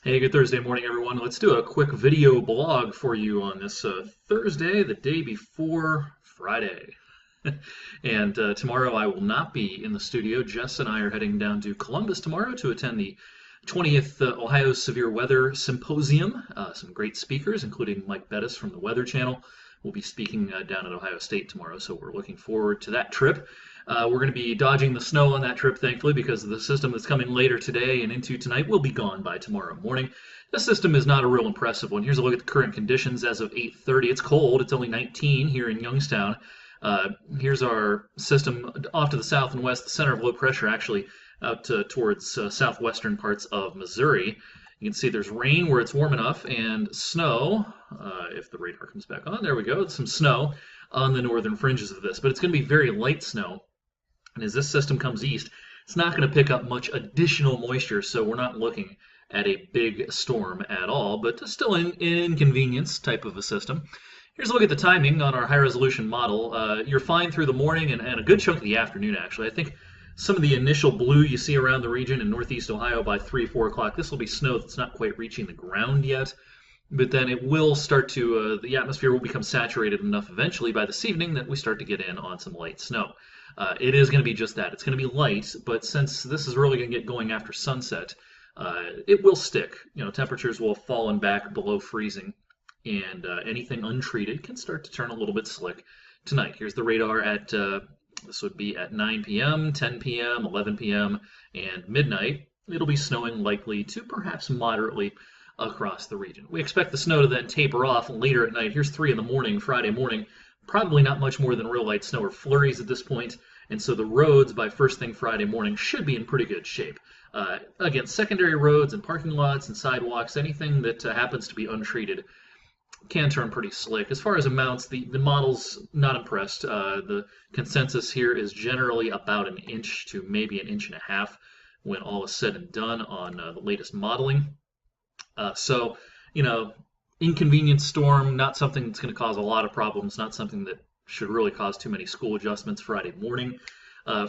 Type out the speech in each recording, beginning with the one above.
Hey, good Thursday morning, everyone. Let's do a quick video blog for you on this Thursday, the day before Friday. And tomorrow I will not be in the studio. Jess and I are heading down to Columbus tomorrow to attend the 20th Ohio Severe Weather Symposium. Some great speakers, including Mike Bettis from the Weather Channel, will be speaking down at Ohio State tomorrow, so we're looking forward to that trip. We're going to be dodging the snow on that trip, thankfully, because the system that's coming later today and into tonight will be gone by tomorrow morning. This system is not a real impressive one. Here's a look at the current conditions as of 8:30. It's cold. It's only 19 here in Youngstown. Here's our system off to the south and west. The center of low pressure actually out towards southwestern parts of Missouri. You can see there's rain where it's warm enough and snow, if the radar comes back on, there we go, some snow on the northern fringes of this. But it's going to be very light snow. And as this system comes east, it's not going to pick up much additional moisture, so we're not looking at a big storm at all, but still an inconvenience type of a system. Here's a look at the timing on our high-resolution model. You're fine through the morning and a good chunk of the afternoon, actually. I think some of the initial blue you see around the region in northeast Ohio by 3, 4 o'clock, this will be snow that's not quite reaching the ground yet, but then it will start to, the atmosphere will become saturated enough eventually by this evening that we start to get in on some light snow. It is going to be just that. It's going to be light, but since this is really going to get going after sunset, it will stick. You know, temperatures will have fallen back below freezing, and anything untreated can start to turn a little bit slick tonight. Here's the radar at, this would be at 9 p.m., 10 p.m., 11 p.m., and midnight. It'll be snowing likely to perhaps moderately across the region. We expect the snow to then taper off later at night. Here's 3 in the morning, Friday morning. Probably not much more than real light snow or flurries at this point, and so the roads by first thing Friday morning should be in pretty good shape. Again, secondary roads and parking lots and sidewalks, anything that happens to be untreated can turn pretty slick. As far as amounts, the model's not impressed. The consensus here is generally about 1 inch to maybe 1.5 inches when all is said and done on the latest modeling. So, you know, inconvenient storm, not something that's going to cause a lot of problems, not something that should really cause too many school adjustments Friday morning.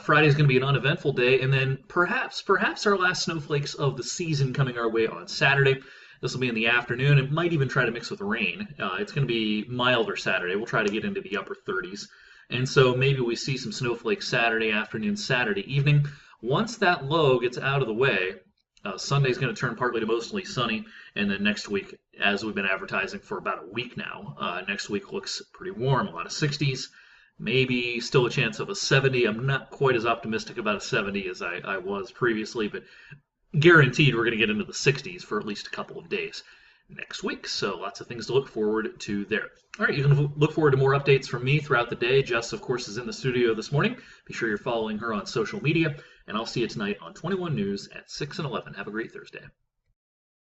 Friday is going to be an uneventful day, and then perhaps our last snowflakes of the season coming our way on Saturday. This will be in the afternoon. It might even try to mix with rain. It's going to be milder Saturday. We'll try to get into the upper 30s. And so maybe we see some snowflakes Saturday afternoon, Saturday evening. Once that low gets out of the way, Sunday's going to turn partly to mostly sunny, and then next week, as we've been advertising for about a week now, next week looks pretty warm, a lot of 60s, maybe still a chance of a 70. I'm not quite as optimistic about a 70 as I was previously, but guaranteed we're going to get into the 60s for at least a couple of days next week, so lots of things to look forward to there. All right, you can look forward to more updates from me throughout the day. Jess, of course, is in the studio this morning. Be sure you're following her on social media, and I'll see you tonight on 21 News at 6 and 11. Have a great Thursday.